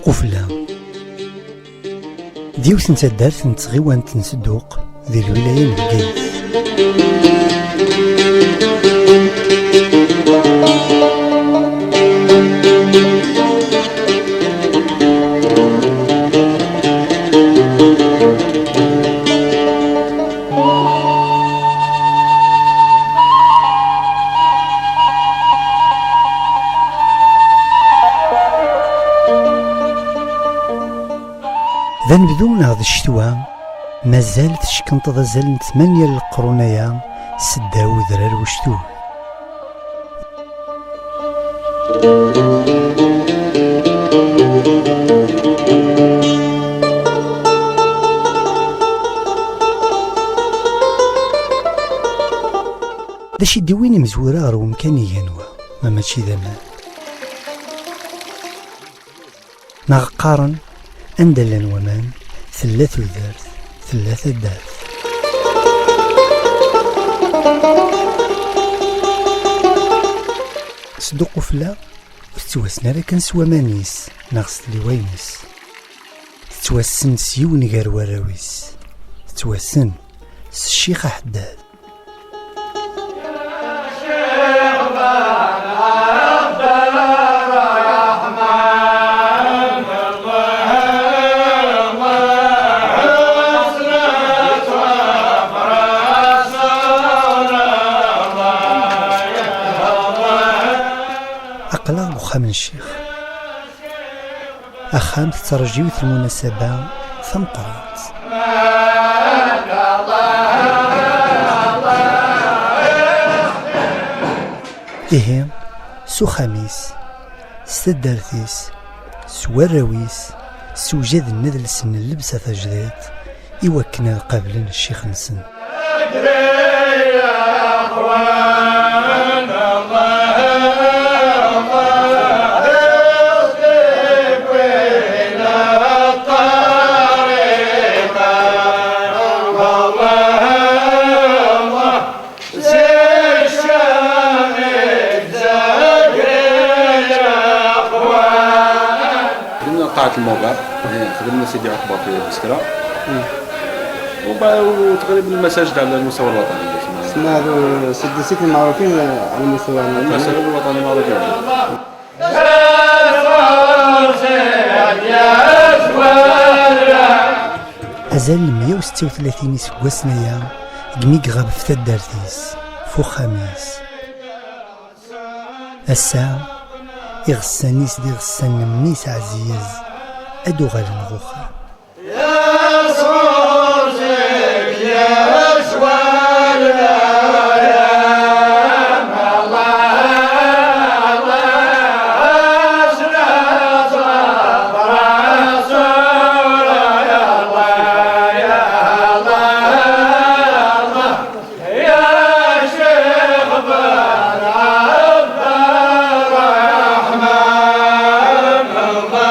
قفلة ديوث نتدارت نتغيوان تنسدوق ذي الولاية من الجيز. ذا نبدو نهض الشتوى مازالت شكنت ذازال 8 القرونايا سداو ذرار وشتوه. داش يدويني مزورار ومكاني ينوى ما ماشي ذا نغقارن أندلن ومان ثلاث ذارث ثلاثة دارث. صدق فلا وتتواسنا لكن سوا مانيس ناقص لي وينس تتواسن سيون غير وراويس تتواسن الشيخ حداد. أقلا وخام الشيخ أخام تترجيو في المناسبة ثمقرات إيه سو خميس ستدارثيس سو الراويس سو جاد النذل سن اللبسة تجديد إوكنا قابل الشيخ نسن. قاعة الموقع خدمنا سيدي عقبة في بسكرة وتقريبا المساجد على المستوى الوطني اسمها هذو سدسيت المعروفين على المستوى الوطني معروفين. أزال 136 سواسنايا قميق غاب في تدارتيس فو خميس الساعة إغسانيس دي غسان منيس عزيز أدو غال نغوخا. يا صورتك يا سوالنا يا الله أسرة رسول يا الله يا الله يا شيخ بن عبد الرحمن الله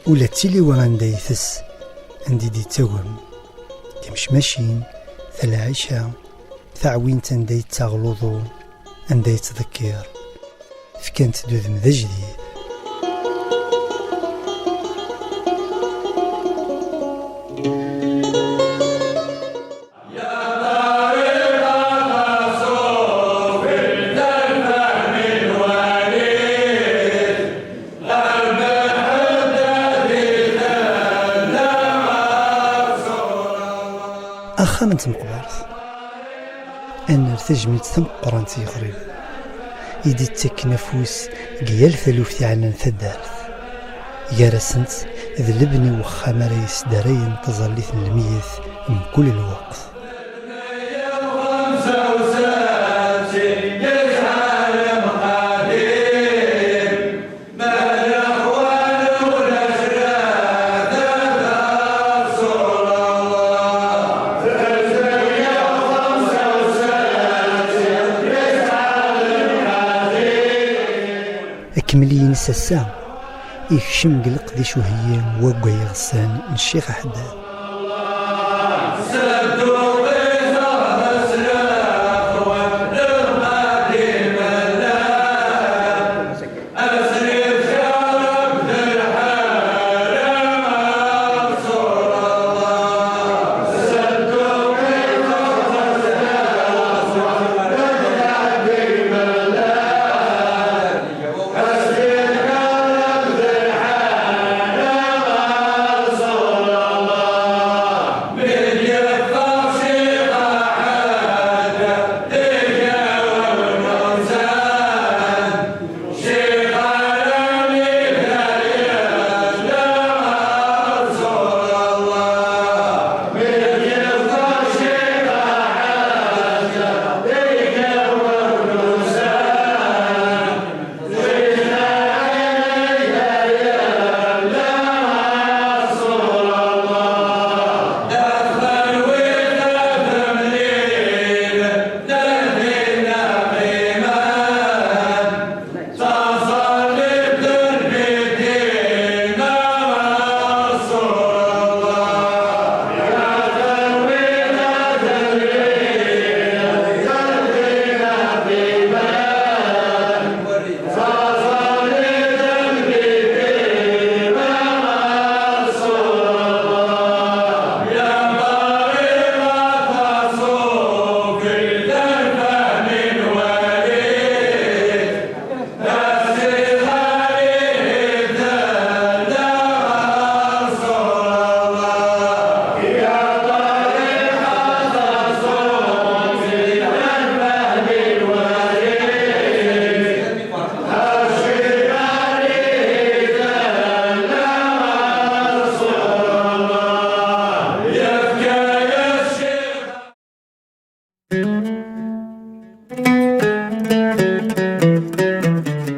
ولا تيلي وغندا يثس عندي دي توهم كمش ماشين ثلا عيشة ثعوين تندي تغلوضو عندي يتذكر فكانت دوذم ذا جديد. أخا من تمقبرت أن ارتجمت ثم قرانتي غريب يدي تك نفوس قيال ثلوث عنان ثدارث يارسنت ذ لبني وخا ريس دارين تظليث الميث من كل الوقت. أكملين سسام يكشم قلق ذي شوهية وقوي غسان الشيخ حداد.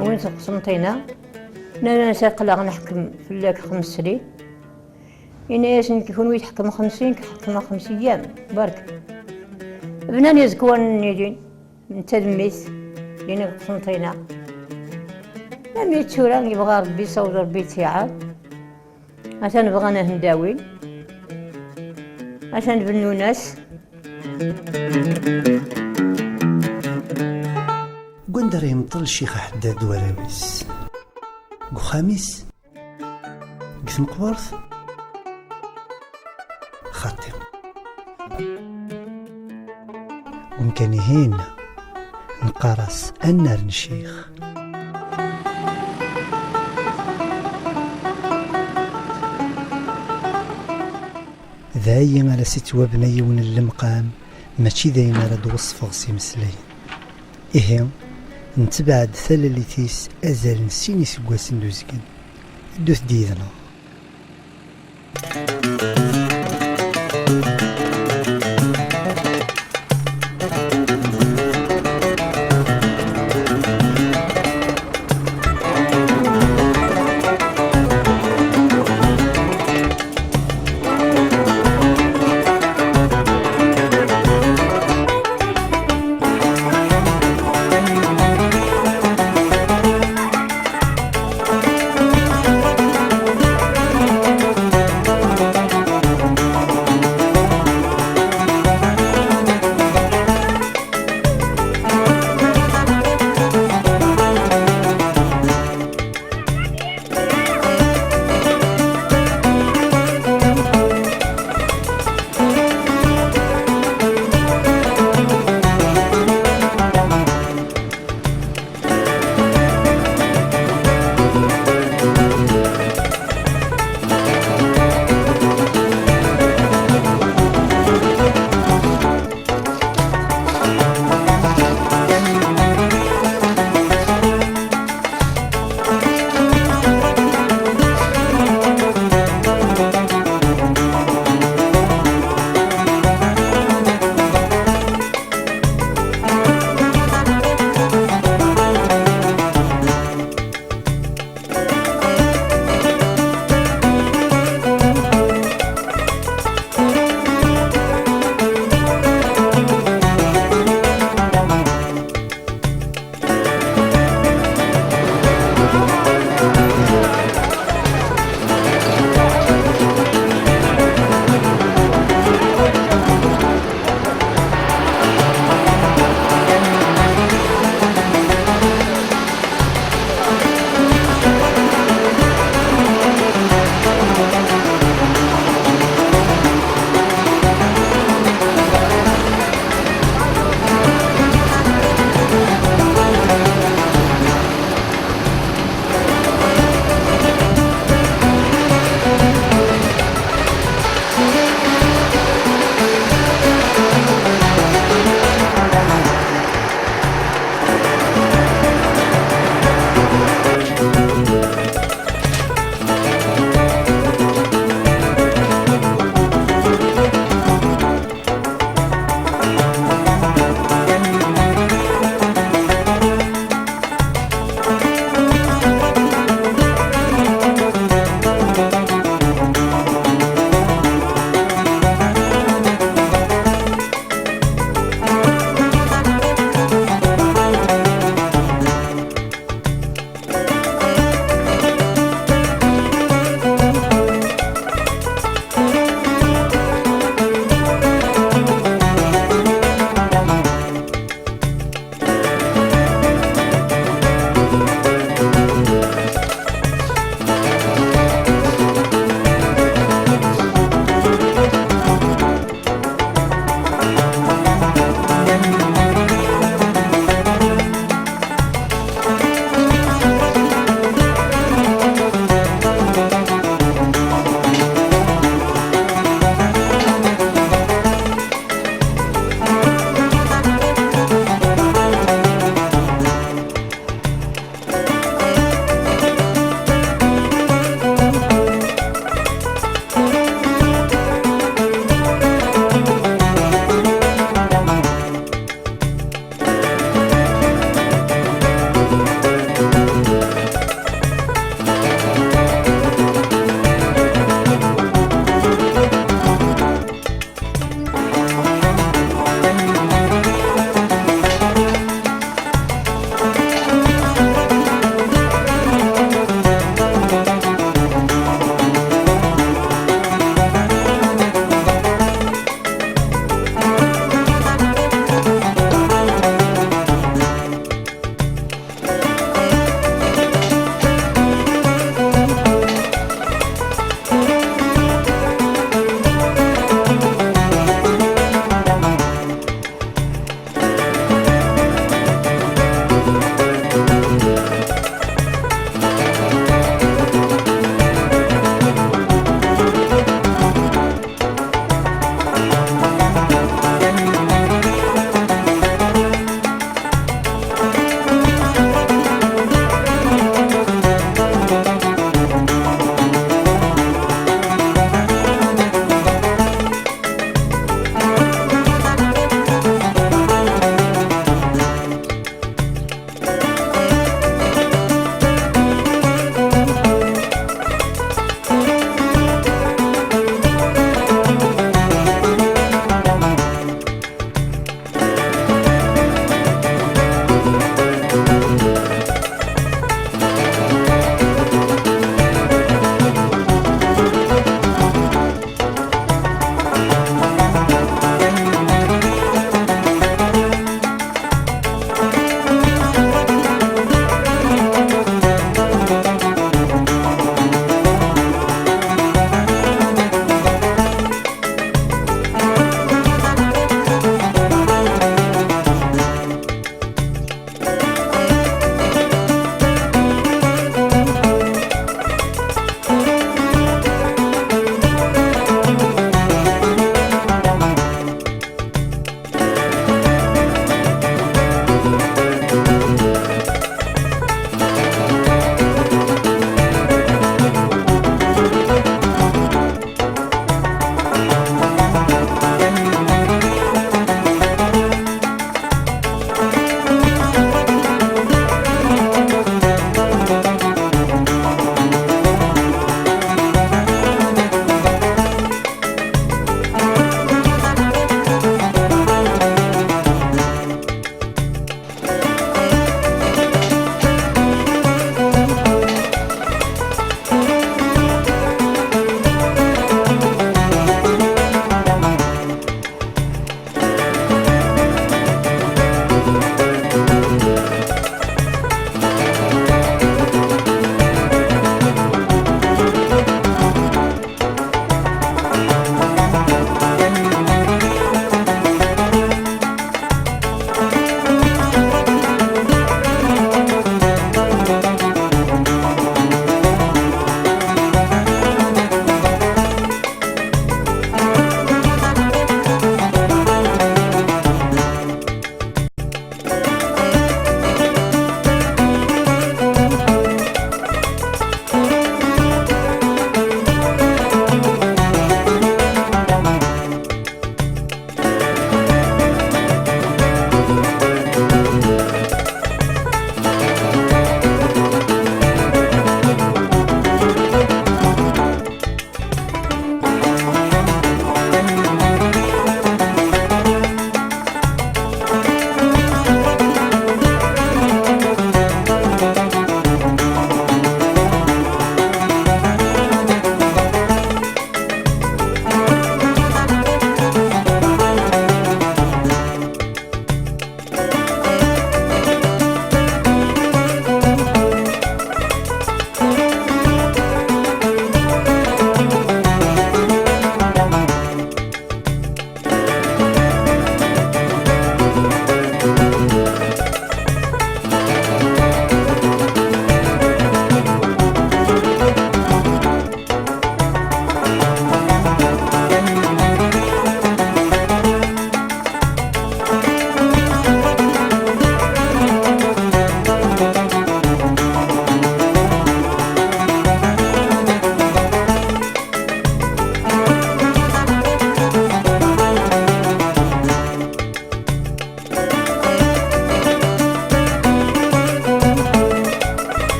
وين قسمتينا انا ساقلا غنحكم في لاك 5 سنين يناس كيكون يتحكم 50 كيحكم 5 ايام برك بناني زكوان يجين من تدميت لينا قسمتينا ما يتشورا يبغى ربي يصور ربي تيعاد عشان بغانا هنداوي عشان نبنو ناس. قندر يمطل الشيخ حداد وراويس قو خامس قسم قبرث خاطر ومكانهين نقارس النار نشيخ. ذاي ما لسيت وابني ون اللمقام ماشي دايما راد وصفغ سي مسلين. إيه نتبعد ثلاليتيس أزال نسيني سكواسن دوزكن دوث ديدنا.